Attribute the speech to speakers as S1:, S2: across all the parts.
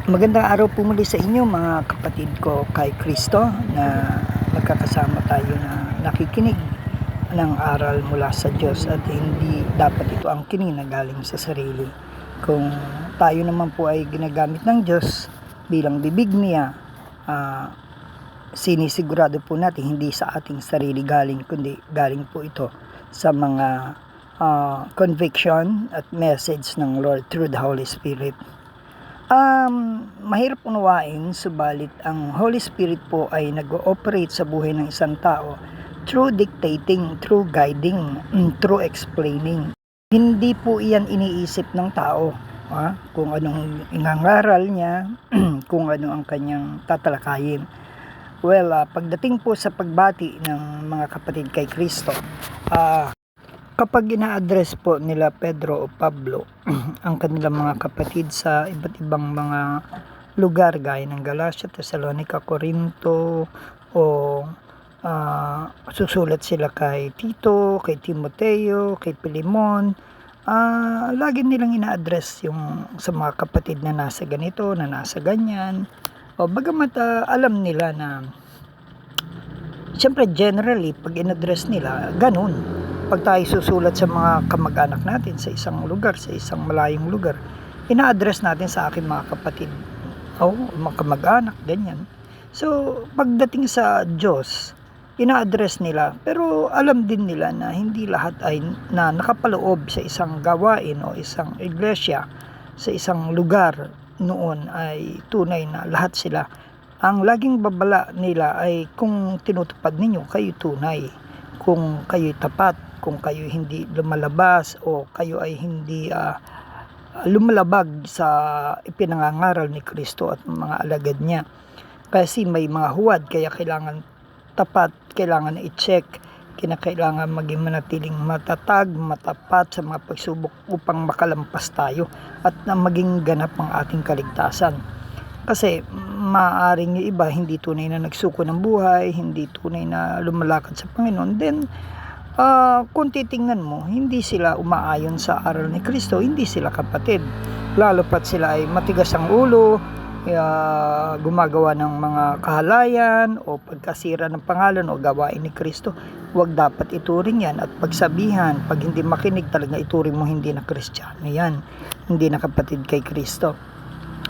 S1: Magandang araw po muli sa inyo mga kapatid ko kay Kristo na magkakasama tayo na nakikinig ng aral mula sa Diyos at hindi dapat ito ang kinig na galing sa sarili. Kung tayo naman po ay ginagamit ng Diyos bilang bibig niya, sinisigurado po natin hindi sa ating sarili galing kundi galing po ito sa mga conviction at message ng Lord through the Holy Spirit. Mahirap unawain, subalit ang Holy Spirit po ay nag-ooperate sa buhay ng isang tao through dictating, through guiding, through explaining. Hindi po iyan iniisip ng tao, kung anong inangaral niya, kung ano ang kanyang tatalakayin. Well, pagdating po sa pagbati ng mga kapatid kay Kristo, kapag ina-address po nila Pedro o Pablo ang kanilang mga kapatid sa iba't ibang mga lugar gaya ng Galacia, Thessalonica, Corinto o susulat sila kay Tito, kay Timoteo, kay Pilemon, lagi nilang ina-address yung sa mga kapatid na nasa ganito, na nasa ganyan. O bagamat alam nila na siyempre generally pag in-address nila ganun. Pag tayo susulat sa mga kamag-anak natin sa isang lugar, sa isang malayong lugar, ina-address natin sa aking mga kapatid o mga kamag-anak, ganyan. So, pagdating sa Diyos, ina-address nila, pero alam din nila na hindi lahat ay na nakapaloob sa isang gawain o isang iglesia, sa isang lugar noon ay tunay na lahat sila. Ang laging babala nila ay kung tinutupad ninyo, kayo tunay. Kung kayo'y tapat, kung kayo hindi lumalabas o kayo ay hindi lumalabag sa ipinangangaral ni Kristo at mga alagad niya. Kasi may mga huwad, kaya kailangan tapat, kailangan i-check, kinakailangan maging manatiling matatag, matapat sa mga pagsubok upang makalampas tayo at na maging ganap ang ating kaligtasan. Kasi maaaring yung iba hindi tunay na nagsuko ng buhay, hindi tunay na lumalakad sa Panginoon, then kung titingnan mo, hindi sila umaayon sa aral ni Kristo, hindi sila kapatid. Lalo pat sila ay matigas ang ulo, gumagawa ng mga kahalayan o pagkasira ng pangalan o gawain ni Kristo. Huwag dapat ituring yan at pagsabihan, pag hindi makinig talaga ituring mo hindi na Kristiyano yan, hindi na kapatid kay Kristo.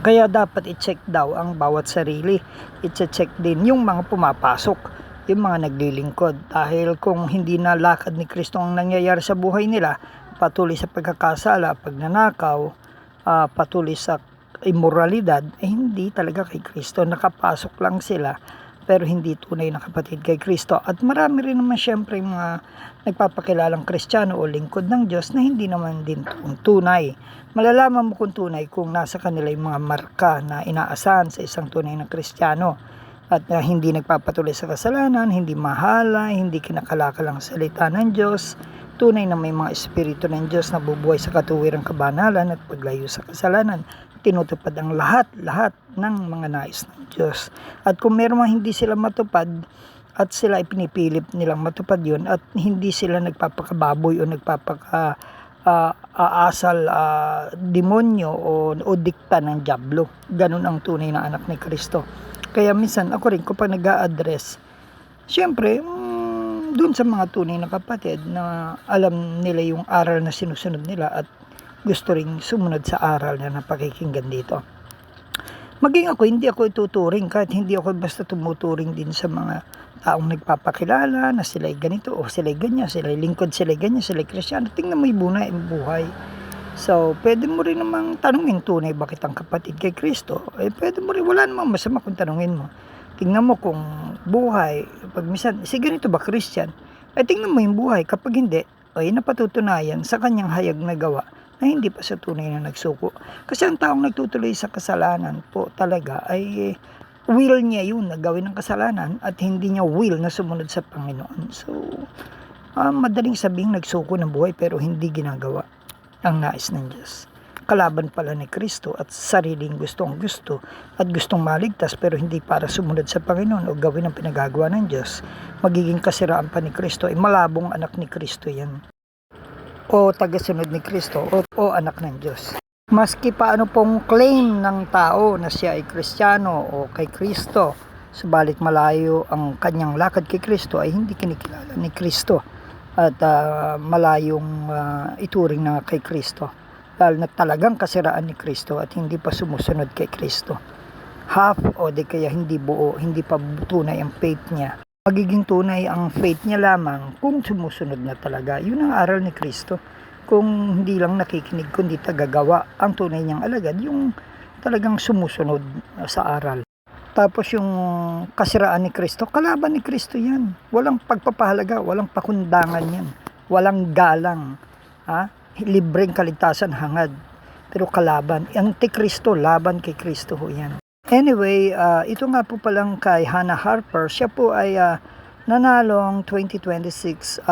S1: Kaya dapat i-check daw ang bawat sarili, i-check din yung mga pumapasok, yung mga naglilingkod, dahil kung hindi na lakad ni Kristo ang nangyayari sa buhay nila, patuloy sa pagkakasala, pagnanakaw, patuloy sa immoralidad, hindi talaga kay Kristo. Nakapasok lang sila pero hindi tunay na kapatid kay Kristo. At marami rin naman syempre mga nagpapakilalang Kristiyano o lingkod ng Diyos na hindi naman din tunay. Malalaman mo kung tunay kung nasa kanila yung mga marka na inaasahan sa isang tunay na Kristiyano at hindi nagpapatuloy sa kasalanan, hindi mahala, hindi kinakalakal ang salita ng Diyos, tunay na may mga espiritu ng Diyos na bubuhay sa katuwirang kabanalan at paglayo sa kasalanan, tinutupad ang lahat ng mga nais ng Diyos. At kung meron hindi sila matupad at sila ipinipilit nilang matupad yun at hindi sila nagpapakababoy o aasal demonyo o dikta ng dyablo, ganun ang tunay na anak ni Kristo. Kaya minsan ako rin kapag nag-a-address, syempre dun sa mga tunay na kapatid na alam nila yung aral na sinusunod nila at gusto ring sumunod sa aral na napakikinggan dito. Maging ako, hindi ako ituturing kahit hindi ako basta tumuturing din sa mga taong nagpapakilala na sila'y ganito o sila'y ganyan, sila'y lingkod, sila'y ganyan, sila'y Kristiyano. Tingnan mo yung buhay. So, pwede mo rin namang tanungin, tunay ba kitang kapatid kay Kristo? Pwede mo rin, wala namang masama kung tanungin mo. Tingnan mo kung buhay, pag minsan, ganito ba Christian? Tingnan mo yung buhay, kapag hindi, napatutunayan sa kanyang hayag na gawa na hindi pa sa tunay na nagsuko. Kasi ang taong nagtutuloy sa kasalanan po talaga ay will niya yun na gawin ng kasalanan at hindi niya will na sumunod sa Panginoon. So, madaling sabing nagsuko ng buhay pero hindi ginagawa ang nais ng Diyos. Kalaban pala ni Kristo at sariling gustong gusto at gustong maligtas pero hindi para sumunod sa Panginoon o gawin ang pinagagawa ng Diyos. Magiging kasiraan pa ni Kristo, malabong anak ni Kristo yan. O tagasunod ni Kristo o anak ng Diyos. Maski paano pong claim ng tao na siya ay Kristiyano o kay Kristo, subalit malayo ang kanyang lakad kay Kristo, ay hindi kinikilala ni Kristo at malayong ituring na kay Kristo, dahil na talagang kasiraan ni Kristo at hindi pa sumusunod kay Kristo. Half o di kaya hindi buo, hindi pa tunay ang faith niya. Magiging tunay ang faith niya lamang kung sumusunod na talaga. Yun ang aral ni Kristo. Kung hindi lang nakikinig kundi tagagawa, ang tunay niyang alagad yung talagang sumusunod sa aral. Tapos yung kasiraan ni Kristo, kalaban ni Kristo yan. Walang pagpapahalaga, walang pakundangan yan. Walang galang. Libreng kaligtasan hangad. Pero kalaban. Antikristo, laban kay Kristo ho yan. Anyway, ito nga po palang kay Hannah Harper. Siya po ay nanalong 2026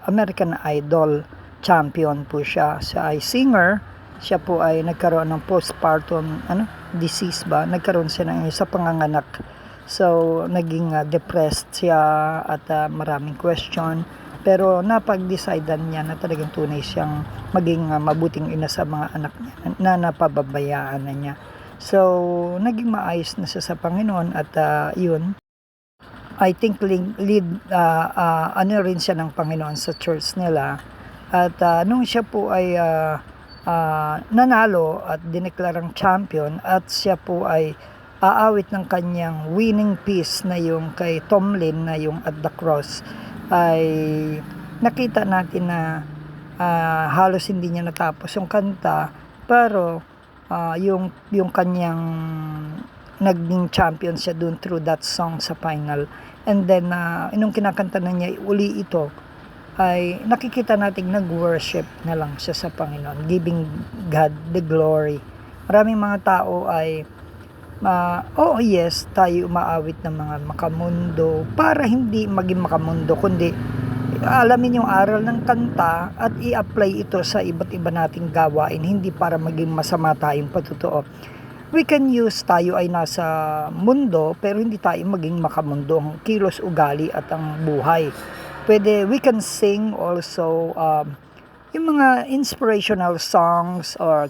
S1: American Idol champion po siya. Siya ay singer. Siya po ay nagkaroon ng postpartum disease ba? Nagkaroon siya ng sa panganganak. So, naging depressed siya at maraming question. Pero napag-decidean niya na talagang tunay siyang maging mabuting ina sa mga anak niya na napababayaan na niya. So, naging maayos na siya sa Panginoon at yun, I think rin siya ng Panginoon sa church nila. At nung siya po ay nanalo at dineklarang champion at siya po ay aawit ng kanyang winning piece na yung kay Tomlin na yung At the Cross, ay nakita natin na halos hindi niya natapos yung kanta, pero yung kanyang naging champion siya dun through that song sa final. And then nung kinakanta na niya uli ito, ay nakikita natin nag-worship na lang siya sa Panginoon, giving God the glory. Maraming mga tao ay yes, tayo umaawit ng mga makamundo para hindi maging makamundo, kundi alamin yung aral ng kanta at i-apply ito sa iba't iba nating gawain, hindi para maging masama tayong patotoo. We can use tayo ay nasa mundo pero hindi tayo maging makamundo ang kilos, ugali at ang buhay. Pwede, we can sing also yung mga inspirational songs or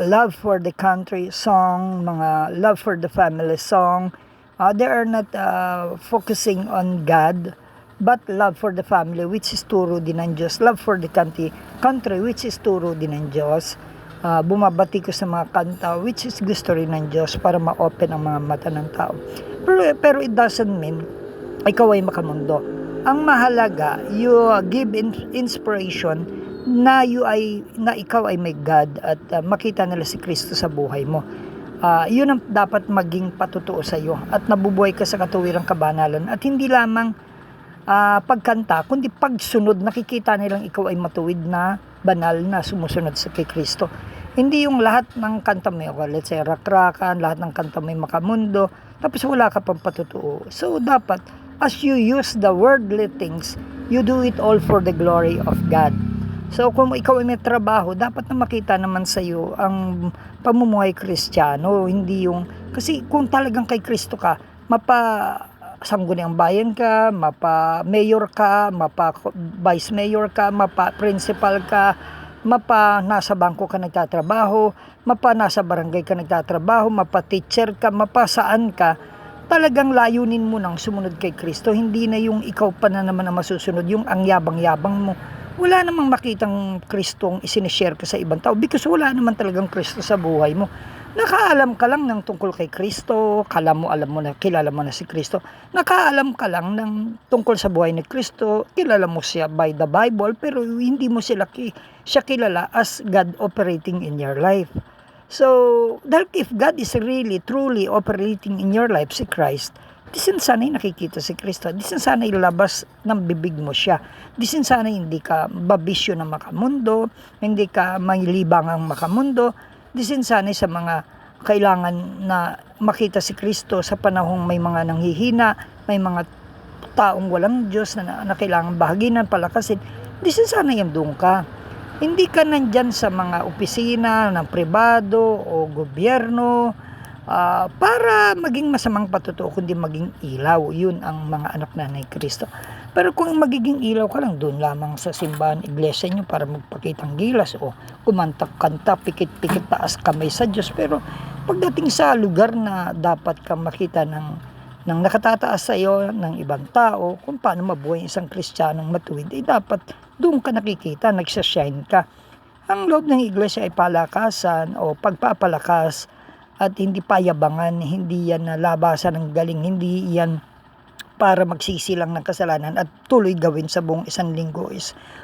S1: love for the country song, mga love for the family song. They are not focusing on God, but love for the family, which is turo din ng Diyos. Love for the country, which is turo din ng Diyos. Bumabati ko sa mga kanta, which is gusto rin ng Diyos para ma-open ang mga mata ng tao. Pero it doesn't mean ikaw ay makamundo. Ang mahalaga, you give inspiration na ikaw ay may God at makita nila si Kristo sa buhay mo. Yun ang dapat maging patutuo sa iyo at nabubuhay ka sa katuwirang kabanalan at hindi lamang pagkanta, kundi pagsunod, nakikita nilang ikaw ay matuwid na banal na sumusunod sa kay Kristo. Hindi yung lahat ng kanta may, let's say, rakrakan, lahat ng kanta may makamundo, tapos wala ka pang patutuo. So, dapat, as you use the worldly things, you do it all for the glory of God. So, kung ikaw ay may trabaho, dapat na makita naman sa iyo ang pamumuhay Kristiyano, hindi yung, kasi kung talagang kay Kristo ka, sangguniang bayan ka, mapa-mayor ka, mapa-vice mayor ka, mapa-principal ka, nasa bangko ka nagtatrabaho, nasa barangay ka nagtatrabaho, mapa-teacher ka, saan ka, talagang layunin mo nang sumunod kay Kristo. Hindi na yung ikaw pa na naman ang masusunod, yung ang yabang-yabang mo. Wala namang makitang Kristong isinishare ka sa ibang tao because wala naman talagang Kristo sa buhay mo. Nakaalam ka lang ng tungkol kay Kristo, kilala mo na si Kristo. Nakaalam ka lang ng tungkol sa buhay ni Kristo, kilala mo siya by the Bible, pero hindi mo siya kilala as God operating in your life. So, dahil if God is really, truly operating in your life, si Christ, disin sana'y nakikita si Kristo, disin sana'y labas ng bibig mo siya, disin sana'y hindi ka babisyo na makamundo, hindi ka may libangang makamundo, disin sana'y sa mga kailangan na makita si Kristo sa panahong may mga nanghihina, may mga taong walang Diyos na kailangan bahaginan, palakasin, disin sana'y andun ka. Hindi ka nandyan sa mga opisina ng pribado o gobyerno para maging masamang patutuo, kundi maging ilaw. Yun ang mga anak na ni Kristo. Pero kung magiging ilaw ka lang doon lamang sa simbahan, iglesia nyo para magpakitang gilas o kumanta-kanta, pikit-pikit taas kamay sa Diyos, pero pagdating sa lugar na dapat kang makita ng nakatataas sa iyo ng ibang tao, kung paano mabuhay isang Kristiyanong matuwid, ay dapat doon ka nakikita, nagsashine ka. Ang loob ng iglesia ay palakasan o pagpapalakas at hindi payabangan, hindi yan na labasan ng galing, hindi yan para magsisilang ng kasalanan at tuloy gawin sa buong isang linggo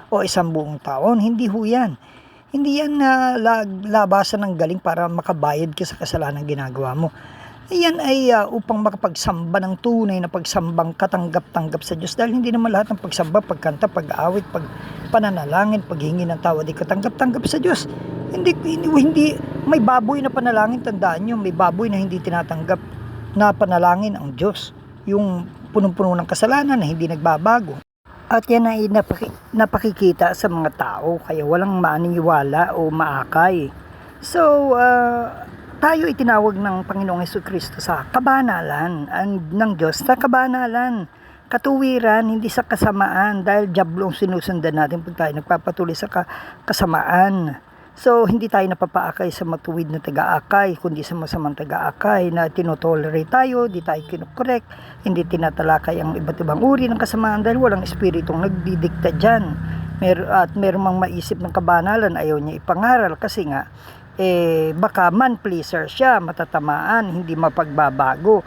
S1: o isang buong taon. Hindi ho yan. Hindi yan na labasan ng galing para makabayad ka sa kasalanan ginagawa mo. Yan ay upang makapagsamba ng tunay na pagsambang katanggap-tanggap sa Diyos. Dahil hindi naman lahat ng pagsamba, pagkanta, pag-aawit, pananalangin, paghingi ng tawad ay katanggap-tanggap sa Diyos. Hindi, may baboy na panalangin, tandaan nyo, may baboy na hindi tinatanggap na panalangin ang Diyos. Yung punong-puno ng kasalanan na hindi nagbabago. At yan ay napakikita sa mga tao, kaya walang maaniwala o maakay. So, tayo itinawag ng Panginoong Jesucristo sa kabanalan ng Diyos, sa kabanalan, katuwiran, hindi sa kasamaan, dahil diablo ang sinusundan natin pag tayo nagpapatuloy sa kasamaan. So, hindi tayo napapaakay sa matuwid na taga-akay, kundi sa masamang taga-akay na tinotolerate tayo, di tayo kinukorek, hindi tinatalakay ang iba't ibang uri ng kasamaan dahil walang espiritong nagdidikta dyan. At meron mang maisip ng kabanalan, ayaw niya ipangaral kasi nga, baka man-pleaser siya, matatamaan, hindi mapagbabago,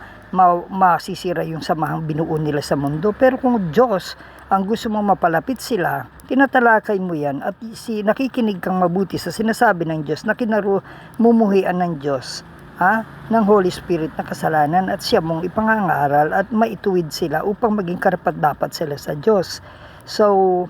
S1: masisira yung samahang binuo nila sa mundo. Pero kung Diyos ang gusto mong mapalapit sila, tinatalakay mo yan at nakikinig kang mabuti sa sinasabi ng Diyos na kinarumumuhian ng Diyos, ng Holy Spirit na kasalanan, at siya mong ipangangaral at maituwid sila upang maging karapat-dapat sila sa Diyos. So,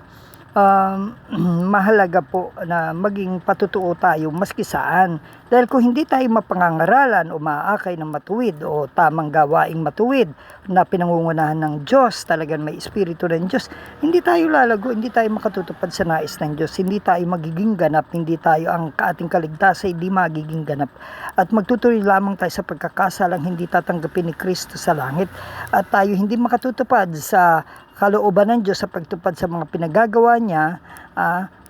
S1: mahalaga po na maging patutuo tayo maski saan. Dahil kung hindi tayo mapangangaralan o maakay ng matuwid o tamang gawaing matuwid na pinangungunahan ng Diyos, talagang may espiritu ng Diyos, hindi tayo lalago, hindi tayo makatutupad sa nais ng Diyos, hindi tayo magiging ganap, hindi tayo ang ating kaligtasan, hindi magiging ganap. At magtutuloy lamang tayo sa pagkakasalang hindi tatanggapin ni Kristo sa langit. At tayo hindi makatutupad sa kalooban ng Diyos sa pagtupad sa mga pinagagawa niya,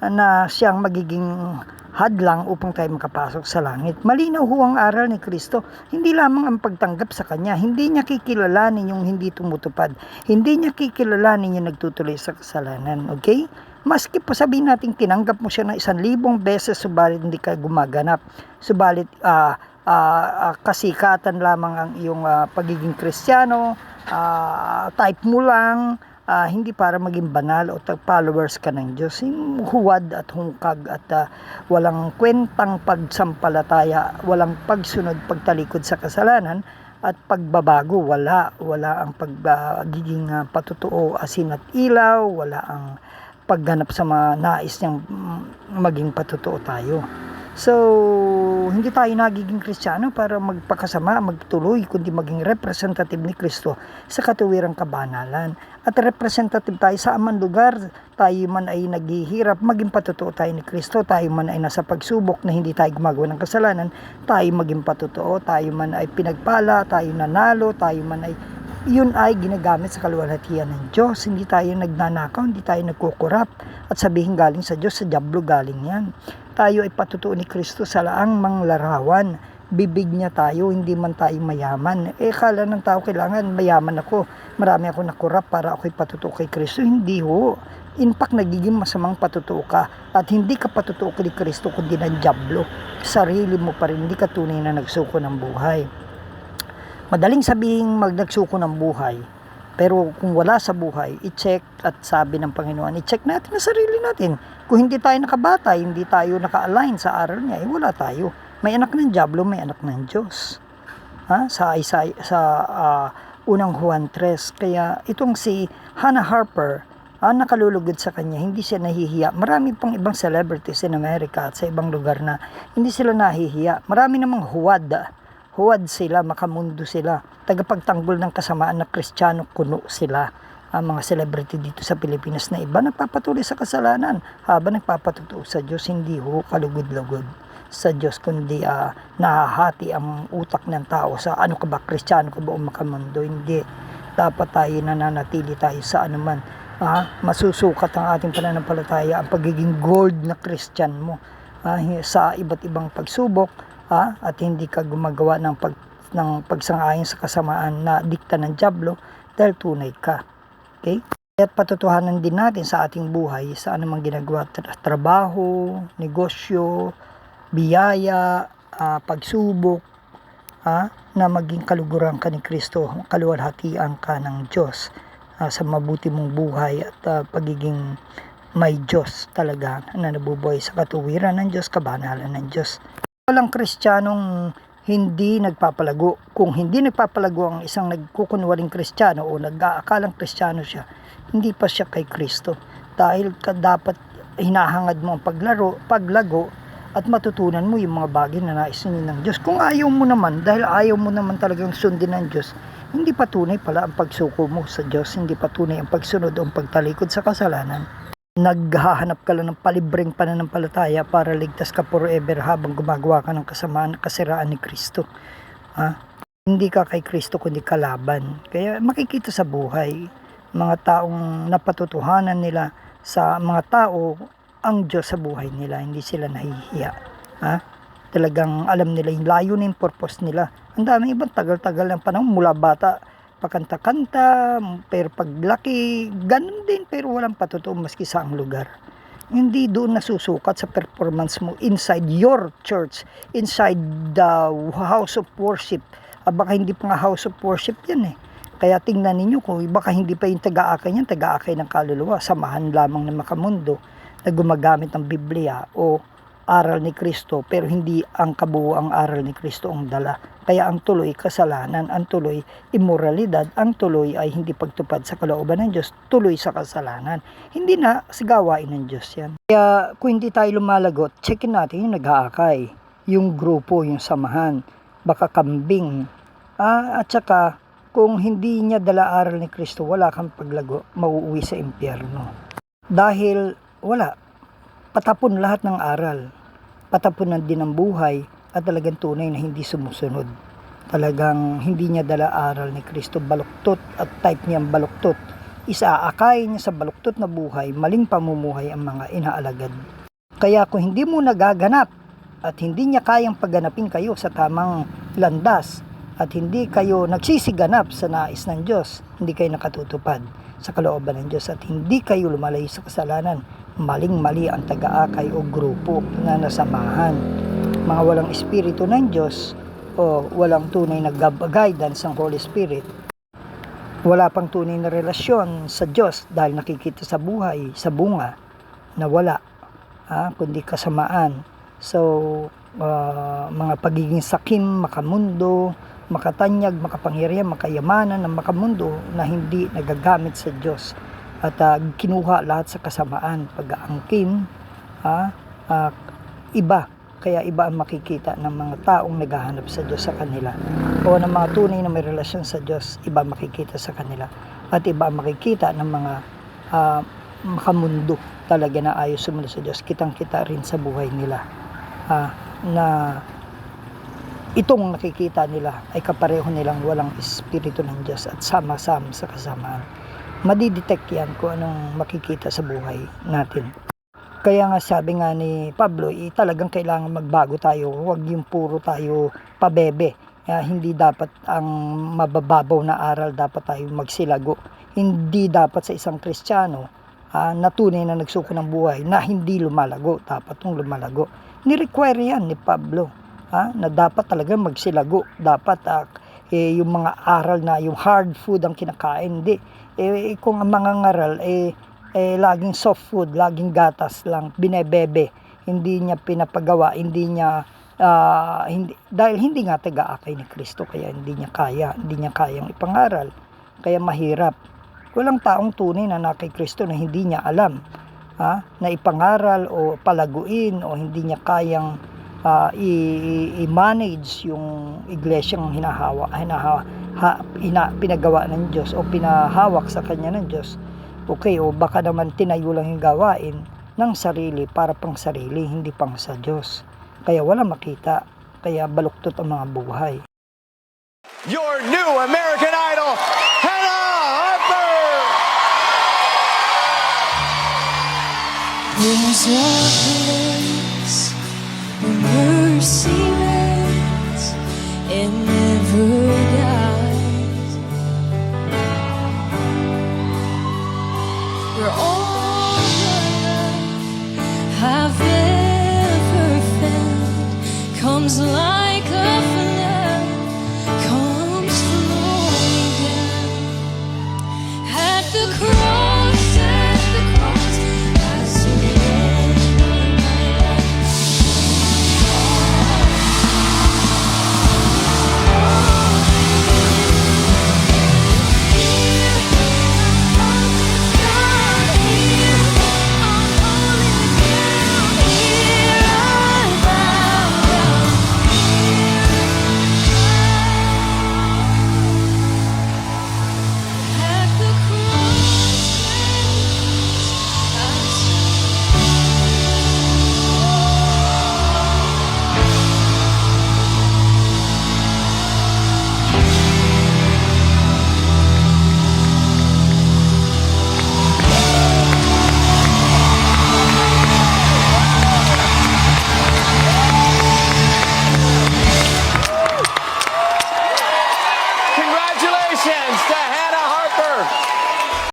S1: na siyang magiging hadlang upang tayo makapasok sa langit. Malinaw ho ang aral ni Kristo. Hindi lamang ang pagtanggap sa Kanya. Hindi niya kikilalanin yung hindi tumutupad. Hindi niya kikilalanin yung nagtutuloy sa kasalanan. Okay? Maski po sabihin natin tinanggap mo siya na 1,000 beses, subalit hindi ka gumaganap. Subalit kasikatan lamang ang iyong pagiging Kristiyano, type mo lang, hindi para maging banal o followers ka ng Diyos. Huwad at hungkag at walang kwentang pagsampalataya, walang pagsunod, pagtalikod sa kasalanan at pagbabago. Wala ang pagiging patutuo, asin at ilaw, wala ang pagganap sa mga nais niyang maging patutuo tayo. So, hindi tayo nagiging Kristiyano para magpakasama, magtuloy, kundi maging representative ni Kristo sa katuwirang kabanalan. At representative tayo sa amang lugar, tayo man ay naghihirap, maging patutuo tayo ni Kristo, tayo man ay nasa pagsubok na hindi tayo gumagawa ng kasalanan, tayo maging patutuo, tayo man ay pinagpala, tayo nanalo, tayo man ay yun ay ginagamit sa kaluwalhatian ng Diyos. Hindi tayo nagnanakaw, hindi tayo nagkukurap at sabihin galing sa Diyos, sa diablo galing yan. Tayo ay patutuo ni Kristo sa laang manglarawan. Bibig niya tayo, hindi man tayo mayaman. Kala ng tao kailangan mayaman ako, marami ako nakurap para ako'y patutuo kay Kristo. Hindi ho. In fact, nagiging masamang patutuo ka at hindi ka patutuo kay Kristo kundi ng diablo. Sarili mo pa rin, hindi ka tunay na nagsuko ng buhay. Madaling sabihin nagsuko ng buhay, pero kung wala sa buhay, i-check at sabi ng Panginoon, i-check natin ang sarili natin. Kung hindi tayo nakabatay, hindi tayo naka-align sa aral niya, wala tayo. May anak ng diablo, may anak ng Diyos. Sa unang Juan 3. Kaya itong si Hannah Harper, nakalulugod sa kanya, hindi siya nahihiya. Marami pang ibang celebrities in America at sa ibang lugar na hindi sila nahihiya. Marami namang huwad sila, makamundo sila, tagapagtanggol ng kasamaan na Kristiyano, kuno sila. Ang mga celebrity dito sa Pilipinas na iba nagpapatuloy sa kasalanan habang nagpapatutuo sa Diyos, hindi ho kalugod-lugod sa Diyos, kundi nahahati ang utak ng tao sa ano ka ba, Kristiyano ka ba o makamundo. Hindi, dapat tayo nananatili tayo sa anuman masusukat ang ating pananampalataya, ang pagiging gold na Christian mo sa iba't ibang pagsubok, at hindi ka gumagawa ng pagsang-ayon sa kasamaan na dikta ng dyablo dahil tunay ka. Okay? At patutuhanan din natin sa ating buhay sa anumang ginagawa, trabaho, negosyo, biyaya, pagsubok, na maging kaluguran ka ni Kristo, kaluwalhatian ka ng Diyos sa mabuti mong buhay at pagiging may Diyos talaga na nabubuhay sa katuwiran ng Diyos, kabanalan ng Diyos. Walang Kristiyanong hindi nagpapalago. Kung hindi nagpapalago ang isang nagkukunwaring Kristiyano o nag-aakalang Kristiyano siya, hindi pa siya kay Kristo. Dahil dapat hinahangad mo ang paglago at matutunan mo yung mga bagay na nais ng Diyos. Kung ayaw mo naman, dahil ayaw mo naman talagang sundin ng Diyos, hindi pa tunay pala ang pagsuko mo sa Diyos, hindi pa tunay ang pagsunod o ang pagtalikod sa kasalanan. Naghahanap ka lang ng palibreng pananampalataya para ligtas ka forever habang gumagawa ka ng kasamaan, kasiraan ni Kristo. Hindi ka kay Kristo kundi kalaban. Kaya makikita sa buhay, mga taong napatutuhanan nila sa mga tao ang Diyos sa buhay nila, hindi sila nahihiya. Talagang alam nila yung layo na yung purpose nila. Ang dami ibang tagal-tagal ng panahon mula bata, pakanta-kanta, pero paglaki, ganun din, pero walang patutuo maski sa ang lugar. Hindi doon nasusukat sa performance mo inside your church, inside the house of worship. Baka hindi pa nga house of worship yan eh. Kaya tingnan ninyo kung baka hindi pa yung taga-akay yan, taga-akay ng kaluluwa, samahan lamang ng makamundo na gumagamit ng Biblia o aral ni Kristo, pero hindi ang kabuuang aral ni Kristo ang dala. Kaya ang tuloy kasalanan, ang tuloy immoralidad, ang tuloy ay hindi pagtupad sa kalooban ng Diyos, tuloy sa kasalanan. Hindi na sa gawain ng Diyos yan. Kaya kung hindi tayo lumalagot, checkin natin yung nag-aakay, yung grupo, yung samahan, baka kambing. At saka kung hindi niya dala aral ni Kristo, wala kang paglago, mauuwi sa impyerno. Dahil wala, patapon lahat ng aral, patapon din ang buhay, at talagang tunay na hindi sumusunod. Talagang hindi niya dala aral ni Kristo, baluktot, at type niyang baluktot. Isaakay niya sa baluktot na buhay, maling pamumuhay ang mga inaalagad. Kaya kung hindi mo nagaganap, at hindi niya kayang pagganapin kayo sa tamang landas, at hindi kayo nagsisiganap sa nais ng Diyos, hindi kayo nakatutupad sa kalooban ng Diyos, at hindi kayo lumalayo sa kasalanan, maling-mali ang taga-akay o grupo na nasamahan. Mga walang espiritu ng Diyos o walang tunay na guidance ng Holy Spirit. Wala pang tunay na relasyon sa Diyos dahil nakikita sa buhay, sa bunga, na wala, kundi kasamaan. So, mga pagiging sakim, makamundo, makatanyag, makapangyarihan, makayamanan ng makamundo na hindi nagagamit sa Diyos. At kinuha lahat sa kasamaan, pag-aangkin, iba. Kaya iba ang makikita ng mga taong naghahanap sa Diyos sa kanila. O ng mga tunay na may relasyon sa Diyos, iba makikita sa kanila. At iba ang makikita ng mga makamundo talaga na ayaw sumunod sa Diyos. Kitang-kita rin sa buhay nila na itong nakikita nila ay kapareho nilang walang espiritu ng Diyos at sama-sama sa kasamaan. Madidetect yan kung anong makikita sa buhay natin. Kaya nga sabi nga ni Pablo, talagang kailangan magbago tayo. Huwag yung puro tayo pabebe. Hindi dapat ang mabababaw na aral, dapat tayo magsilago. Hindi dapat sa isang Kristiyano na tunay na nagsuko ng buhay na hindi lumalago. Dapat yung lumalago. Ni-require yan ni Pablo na dapat talaga magsilago. Dapat yung mga aral na yung hard food ang kinakain. Hindi. Kung ang mga ngaral laging soft food, laging gatas lang, binebebe, hindi niya pinapagawa, hindi niya dahil hindi nga taga-akay ni Kristo, kaya hindi niya kayang ipangaral, kaya mahirap. Walang taong tunay na nakay Kristo na hindi niya alam na ipangaral o palaguin, o hindi niya kayang i-manage yung iglesyang pinagawa ng Diyos o pinahawak sa kanya ng Diyos. Okay, o baka naman tinayo lang yung gawain ng sarili para pang sarili, hindi pang sa Diyos. Kaya wala makita, kaya baluktot ang mga buhay.
S2: Your new American Idol, Hannah Harper! There's a place where mercy reigns and never